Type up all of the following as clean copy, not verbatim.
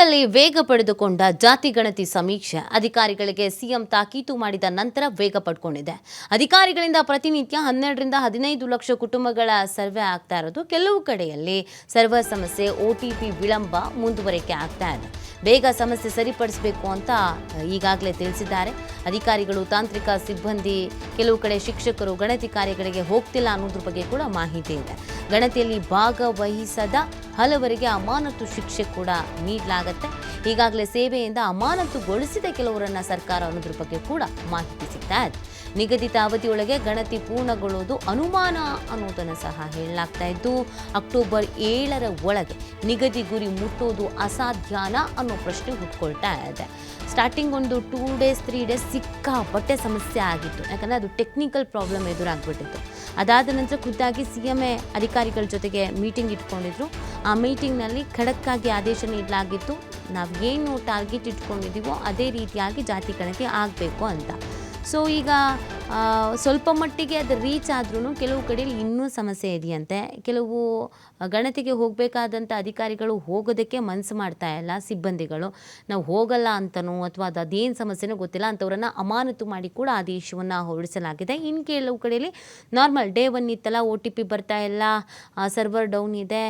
ರಾಜ್ಯದಲ್ಲಿ ವೇಗ ಪಡೆದುಕೊಂಡ ಜಾತಿ ಗಣತಿ ಸಮೀಕ್ಷೆ ಅಧಿಕಾರಿಗಳಿಗೆ ಸಿಎಂ ತಾಕೀತು ಮಾಡಿದ ನಂತರ ವೇಗ ಪಡ್ಕೊಂಡಿದೆ. ಅಧಿಕಾರಿಗಳಿಂದ ಪ್ರತಿನಿತ್ಯ 12ರಿಂದ 15 ಲಕ್ಷ ಕುಟುಂಬಗಳ ಸರ್ವೆ ಆಗ್ತಾ ಇರೋದು. ಕೆಲವು ಕಡೆಯಲ್ಲಿ ಸರ್ವರ್ ಸಮಸ್ಯೆ, OTP ವಿಳಂಬ ಮುಂದುವರಿಕೆ ಆಗ್ತಾ ಇದೆ. ಬೇಗ ಸಮಸ್ಯೆ ಸರಿಪಡಿಸಬೇಕು ಅಂತ ಈಗಾಗಲೇ ತಿಳಿಸಿದ್ದಾರೆ ಅಧಿಕಾರಿಗಳು. ತಾಂತ್ರಿಕ ಸಿಬ್ಬಂದಿ, ಕೆಲವು ಕಡೆ ಶಿಕ್ಷಕರು ಗಣತಿ ಕಾರ್ಯಗಳಿಗೆ ಹೋಗ್ತಿಲ್ಲ ಅನ್ನೋದ್ರ ಬಗ್ಗೆ ಕೂಡ ಮಾಹಿತಿ ಇದೆ. ಗಣತಿಯಲ್ಲಿ ಭಾಗವಹಿಸದ ಹಲವರಿಗೆ ಅಮಾನತು ಶಿಕ್ಷೆ ಕೂಡ ನೀಡಲಾಗುತ್ತೆ. ಈಗಾಗಲೇ ಸೇವೆಯಿಂದ ಅಮಾನತುಗೊಳಿಸಿದ ಕೆಲವರನ್ನ ಸರ್ಕಾರ ಅನ್ನೋದ್ರ ಬಗ್ಗೆ ಕೂಡ ಮಾಹಿತಿ ಸಿಗ್ತಾ ಇದೆ. ನಿಗದಿತ ಅವಧಿಯೊಳಗೆ ಗಣತಿ ಪೂರ್ಣಗೊಳ್ಳುವುದು ಅನುಮಾನ ಅನ್ನೋದನ್ನು ಸಹ ಹೇಳಲಾಗ್ತಾ ಇದ್ದು, ಅಕ್ಟೋಬರ್ 7ರ ಒಳಗೆ ನಿಗದಿ ಗುರಿ ಮುಟ್ಟೋದು ಅಸಾಧ್ಯನಾ ಅನ್ನೋ ಪ್ರಶ್ನೆ ಹುಟ್ಕೊಳ್ತಾ ಇದೆ. ಸ್ಟಾರ್ಟಿಂಗ್ ಒಂದು 2 ಡೇಸ್ 3 ಡೇಸ್ ಸಿಕ್ಕಾಪಟ್ಟೆ ಸಮಸ್ಯೆ ಆಗಿತ್ತು, ಯಾಕಂದರೆ ಅದು ಟೆಕ್ನಿಕಲ್ ಪ್ರಾಬ್ಲಮ್ ಎದುರಾಗ್ಬಿಟ್ಟಿತ್ತು. ಅದಾದ ನಂತರ ಖುದ್ದಾಗಿ CM ಅಧಿಕಾರಿಗಳ ಜೊತೆಗೆ ಮೀಟಿಂಗ್ ಇಟ್ಕೊಂಡಿದ್ರು. ಆ ಮೀಟಿಂಗ್ನಲ್ಲಿ ಖಡಕ್ಕಾಗಿ ಆದೇಶ ನೀಡಲಾಗಿತ್ತು, ನಾವು ಏನು ಟಾರ್ಗೆಟ್ ಇಟ್ಕೊಂಡಿದ್ದೀವೋ ಅದೇ ರೀತಿಯಾಗಿ ಜಾತಿ ಗಣತಿ ಆಗಬೇಕು ಅಂತ. ಸೊ ಈಗ ಸ್ವಲ್ಪ ಮಟ್ಟಿಗೆ ಅದು ರೀಚ್ ಆದ್ರೂ ಕೆಲವು ಕಡೆಯಲ್ಲಿ ಇನ್ನೂ ಸಮಸ್ಯೆ ಇದೆಯಂತೆ. ಕೆಲವು ಗಣತಿಗೆ ಹೋಗಬೇಕಾದಂಥ ಅಧಿಕಾರಿಗಳು ಹೋಗೋದಕ್ಕೆ ಮನಸ್ಸು ಮಾಡ್ತಾ ಇಲ್ಲ. ಸಿಬ್ಬಂದಿಗಳು ನಾವು ಹೋಗಲ್ಲ ಅಂತನೋ ಅಥವಾ ಅದೇನು ಸಮಸ್ಯೆನೋ ಗೊತ್ತಿಲ್ಲ ಅಂಥವ್ರನ್ನ ಅಮಾನತು ಮಾಡಿ ಕೂಡ ಆದೇಶವನ್ನು ಹೊರಡಿಸಲಾಗಿದೆ. ಇನ್ನು ಕೆಲವು ಕಡೆಯಲ್ಲಿ ನಾರ್ಮಲ್ ಡೇ 1 ಇತ್ತಲ್ಲ, OTP ಬರ್ತಾ ಇಲ್ಲ, ಸರ್ವರ್ ಡೌನ್ ಇದೆ,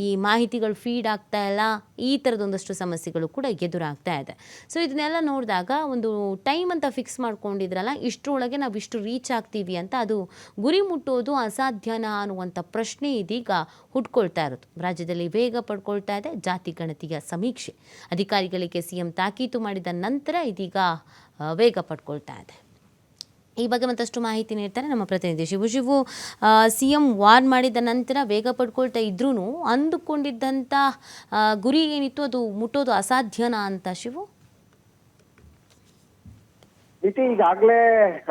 ಈ ಮಾಹಿತಿಗಳು ಫೀಡ್ ಆಗ್ತಾ ಇಲ್ಲ, ಈ ಥರದೊಂದಷ್ಟು ಸಮಸ್ಯೆಗಳು ಕೂಡ ಎದುರಾಗ್ತಾ ಇದೆ. ಸೊ ಇದನ್ನೆಲ್ಲ ನೋಡಿದಾಗ ಒಂದು ಟೈಮ್ ಅಂತ ಫಿಕ್ಸ್ ಮಾಡ್ಕೊಂಡಿದ್ರಲ್ಲ, ಇಷ್ಟರೊಳಗೆ ನಾವು ಇಷ್ಟು ರೀಚ್ ಆಗ್ತೀವಿ ಅಂತ, ಅದು ಗುರಿ ಮುಟ್ಟೋದು ಅಸಾಧ್ಯನಾ ಅನ್ನುವಂಥ ಪ್ರಶ್ನೆ ಇದೀಗ ಹುಟ್ಕೊಳ್ತಾ ಇರೋದು. ರಾಜ್ಯದಲ್ಲಿ ವೇಗ ಪಡ್ಕೊಳ್ತಾ ಇದೆ ಜಾತಿ ಗಣತಿಯ ಸಮೀಕ್ಷೆ. ಅಧಿಕಾರಿಗಳಿಗೆ CM ತಾಕೀತು ಮಾಡಿದ ನಂತರ ಇದೀಗ ವೇಗ ಪಡ್ಕೊಳ್ತಾ ಇದೆ. ಈ ಬಗ್ಗೆ ಮತ್ತಷ್ಟು ಮಾಹಿತಿ ನೀಡ್ತಾರೆ ನಮ್ಮ ಪ್ರತಿನಿಧಿ ಶಿವು. CM ವಾರ್ನ್ ಮಾಡಿದ ನಂತರ ವೇಗ ಪಡ್ಕೊಳ್ತಾ ಇದ್ರೂ ಅಂದುಕೊಂಡಿದ್ದಂಥ ಗುರಿ ಏನಿತ್ತು ಅದು ಮುಟ್ಟೋದು ಅಸಾಧ್ಯನಾ ಅಂತ ಶಿವು? ಈಗಾಗಲೇ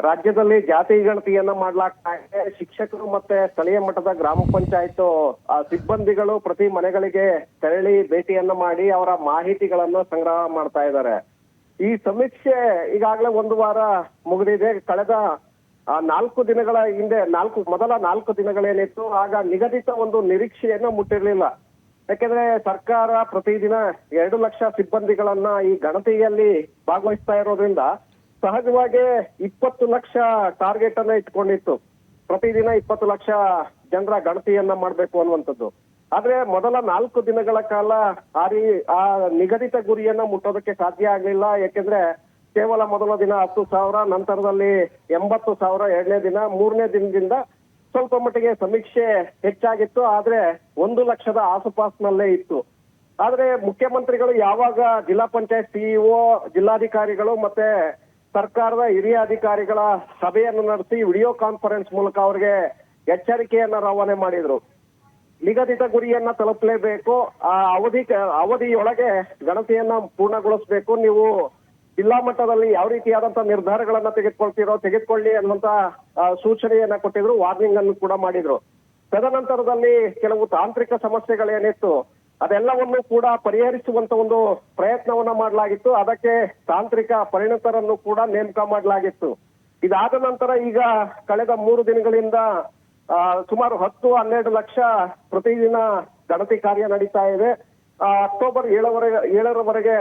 ರಾಜ್ಯದಲ್ಲಿ ಜಾತಿ ಗಣತಿಯನ್ನ ಮಾಡ್ಲಾಗ್ತಾ ಇದೆ. ಶಿಕ್ಷಕರು ಮತ್ತೆ ಸ್ಥಳೀಯ ಮಟ್ಟದ ಗ್ರಾಮ ಪಂಚಾಯತ್ ಸಿಬ್ಬಂದಿಗಳು ಪ್ರತಿ ಮನೆಗಳಿಗೆ ತೆರಳಿ ಭೇಟಿಯನ್ನ ಮಾಡಿ ಅವರ ಮಾಹಿತಿಗಳನ್ನ ಸಂಗ್ರಹ ಮಾಡ್ತಾ ಇದ್ದಾರೆ. ಈ ಸಮೀಕ್ಷೆ ಈಗಾಗಲೇ 1 ವಾರ ಮುಗಿದಿದೆ. ಕಳೆದ 4 ದಿನಗಳ ಹಿಂದೆ ಮೊದಲ 4 ದಿನಗಳೇನಿತ್ತು, ಆಗ ನಿಗದಿತ ಒಂದು ನಿರೀಕ್ಷೆಯನ್ನ ಮುಟ್ಟಿರ್ಲಿಲ್ಲ. ಯಾಕೆಂದ್ರೆ ಸರ್ಕಾರ ಪ್ರತಿದಿನ 2 ಲಕ್ಷ ಸಿಬ್ಬಂದಿಗಳನ್ನ ಈ ಗಣತಿಯಲ್ಲಿ ಭಾಗವಹಿಸ್ತಾ ಇರೋದ್ರಿಂದ ಸಹಜವಾಗಿ 20 ಲಕ್ಷ ಟಾರ್ಗೆಟ್ ಅನ್ನ ಇಟ್ಕೊಂಡಿತ್ತು. ಪ್ರತಿದಿನ 20 ಲಕ್ಷ ಜನರ ಗಣತಿಯನ್ನ ಮಾಡ್ಬೇಕು ಅನ್ನುವಂಥದ್ದು. ಆದ್ರೆ ಮೊದಲ 4 ದಿನಗಳ ಕಾಲ ಆ ನಿಗದಿತ ಗುರಿಯನ್ನ ಮುಟ್ಟೋದಕ್ಕೆ ಸಾಧ್ಯ ಆಗ್ಲಿಲ್ಲ. ಯಾಕೆಂದ್ರೆ ಕೇವಲ ಮೊದಲ ದಿನ 10,000, ನಂತರದಲ್ಲಿ 80,000, 2ನೇ ದಿನ, 3ನೇ ದಿನದಿಂದ ಸ್ವಲ್ಪ ಮಟ್ಟಿಗೆ ಸಮೀಕ್ಷೆ ಹೆಚ್ಚಾಗಿತ್ತು. ಆದ್ರೆ 1 ಲಕ್ಷದ ಆಸುಪಾಸಿನಲ್ಲೇ ಇತ್ತು. ಆದ್ರೆ ಮುಖ್ಯಮಂತ್ರಿಗಳು ಯಾವಾಗ ಜಿಲ್ಲಾ ಪಂಚಾಯತ್ CEO, ಜಿಲ್ಲಾಧಿಕಾರಿಗಳು ಮತ್ತೆ ಸರ್ಕಾರದ ಹಿರಿಯ ಅಧಿಕಾರಿಗಳ ಸಭೆಯನ್ನು ನಡೆಸಿ ವಿಡಿಯೋ ಕಾನ್ಫರೆನ್ಸ್ ಮೂಲಕ ಅವರಿಗೆ ಎಚ್ಚರಿಕೆಯನ್ನ ರವಾನೆ ಮಾಡಿದ್ರು. ನಿಗದಿತ ಗುರಿಯನ್ನ ತಲುಪಲೇಬೇಕು, ಆ ಅವಧಿಯೊಳಗೆ ಗಣತಿಯನ್ನ ಪೂರ್ಣಗೊಳಿಸಬೇಕು, ನೀವು ಜಿಲ್ಲಾ ಮಟ್ಟದಲ್ಲಿ ಯಾವ ರೀತಿಯಾದಂತಹ ನಿರ್ಧಾರಗಳನ್ನ ತೆಗೆದುಕೊಳ್ಳಿ ಅನ್ನುವಂತ ಸೂಚನೆಯನ್ನ ಕೊಟ್ಟಿದ್ರು, ವಾರ್ನಿಂಗ್ ಅನ್ನು ಕೂಡ ಮಾಡಿದ್ರು. ತದನಂತರದಲ್ಲಿ ಕೆಲವು ತಾಂತ್ರಿಕ ಸಮಸ್ಯೆಗಳೇನಿತ್ತು ಅದೆಲ್ಲವನ್ನು ಕೂಡ ಪರಿಹರಿಸುವಂತ ಒಂದು ಪ್ರಯತ್ನವನ್ನ ಮಾಡಲಾಗಿತ್ತು. ಅದಕ್ಕೆ ತಾಂತ್ರಿಕ ಪರಿಣಿತರನ್ನು ಕೂಡ ನೇಮಕ ಮಾಡಲಾಗಿತ್ತು. ಇದಾದ ನಂತರ ಈಗ ಕಳೆದ 3 ದಿನಗಳಿಂದ ಸುಮಾರು 10-12 ಲಕ್ಷ ಪ್ರತಿದಿನ ಗಣತಿ ಕಾರ್ಯ ನಡೀತಾ ಇದೆ. ಅಕ್ಟೋಬರ್ 7ರವರೆಗೆ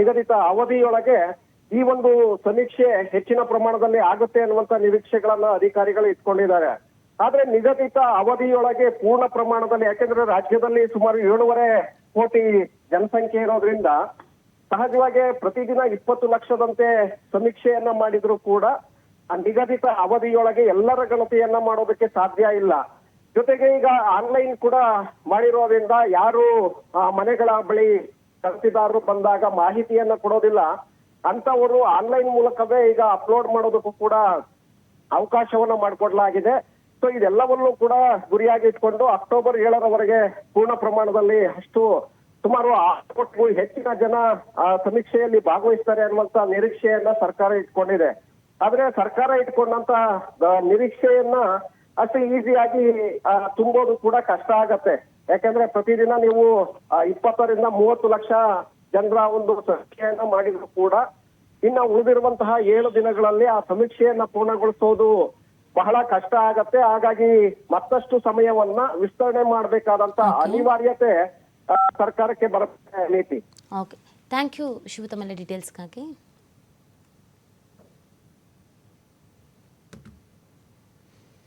ನಿಗದಿತ ಅವಧಿಯೊಳಗೆ ಈ ಒಂದು ಸಮೀಕ್ಷೆ ಹೆಚ್ಚಿನ ಪ್ರಮಾಣದಲ್ಲಿ ಆಗುತ್ತೆ ಅನ್ನುವಂತ ನಿರೀಕ್ಷೆಗಳನ್ನ ಅಧಿಕಾರಿಗಳು ಇಟ್ಕೊಂಡಿದ್ದಾರೆ. ಆದ್ರೆ ನಿಗದಿತ ಅವಧಿಯೊಳಗೆ ಪೂರ್ಣ ಪ್ರಮಾಣದಲ್ಲಿ, ಯಾಕೆಂದ್ರೆ ರಾಜ್ಯದಲ್ಲಿ ಸುಮಾರು 7.5 ಕೋಟಿ ಜನಸಂಖ್ಯೆ ಇರೋದ್ರಿಂದ ಸಹಜವಾಗಿ ಪ್ರತಿದಿನ 20 ಲಕ್ಷದಂತೆ ಸಮೀಕ್ಷೆಯನ್ನ ಮಾಡಿದ್ರು ಕೂಡ ಆ ನಿಗದಿತ ಅವಧಿಯೊಳಗೆ ಎಲ್ಲರ ಗಣತಿಯನ್ನ ಮಾಡೋದಕ್ಕೆ ಸಾಧ್ಯ ಇಲ್ಲ. ಜೊತೆಗೆ ಈಗ ಆನ್ಲೈನ್ ಕೂಡ ಮಾಡಿರೋದ್ರಿಂದ ಯಾರು ಮನೆಗಳ ಬಳಿ ಗಣತಿದಾರರು ಬಂದಾಗ ಮಾಹಿತಿಯನ್ನ ಕೊಡೋದಿಲ್ಲ, ಅಂತವರು ಆನ್ಲೈನ್ ಮೂಲಕವೇ ಈಗ ಅಪ್ಲೋಡ್ ಮಾಡೋದಕ್ಕೂ ಕೂಡ ಅವಕಾಶವನ್ನ ಮಾಡಿಕೊಡ್ಲಾಗಿದೆ. ಸೊ ಇದೆಲ್ಲವನ್ನೂ ಕೂಡ ಗುರಿಯಾಗಿ ಇಟ್ಕೊಂಡು ಅಕ್ಟೋಬರ್ 7ರವರೆಗೆ ಪೂರ್ಣ ಪ್ರಮಾಣದಲ್ಲಿ ಸುಮಾರು 6 ಕೋಟಿಗೂ ಹೆಚ್ಚಿನ ಜನ ಸಮೀಕ್ಷೆಯಲ್ಲಿ ಭಾಗವಹಿಸ್ತಾರೆ ಅನ್ನುವಂತ ನಿರೀಕ್ಷೆಯನ್ನ ಸರ್ಕಾರ ಇಟ್ಕೊಂಡಿದೆ. ಆದ್ರೆ ಸರ್ಕಾರ ಇಟ್ಕೊಂಡಂತ ನಿರೀಕ್ಷೆಯನ್ನ ಅಷ್ಟು ಈಸಿಯಾಗಿ ತುಂಬೋದು ಕೂಡ ಕಷ್ಟ ಆಗತ್ತೆ. ಯಾಕಂದ್ರೆ ಪ್ರತಿದಿನ ನೀವು 20ರಿಂದ 30 ಲಕ್ಷ ಜನರ ಒಂದು ಸಮೀಕ್ಷೆಯನ್ನ ಮಾಡಿದ್ರು ಕೂಡ ಇನ್ನು ಉಳಿದಿರುವಂತಹ 7 ದಿನಗಳಲ್ಲಿ ಆ ಸಮೀಕ್ಷೆಯನ್ನ ಪೂರ್ಣಗೊಳಿಸೋದು ಬಹಳ ಕಷ್ಟ ಆಗತ್ತೆ. ಹಾಗಾಗಿ ಮತ್ತಷ್ಟು ಸಮಯವನ್ನ ವಿಸ್ತರಣೆ ಮಾಡಬೇಕಾದಂತ ಅನಿವಾರ್ಯತೆ ಸರ್ಕಾರಕ್ಕೆ ಬರುತ್ತೆ ನೀತಿ. ಓಕೆ, ಥ್ಯಾಂಕ್ ಯು ಶಿವು ತಮ್ಮೆಲ್ಲ ಡೀಟೇಲ್ಸ್ಗಾಗಿ.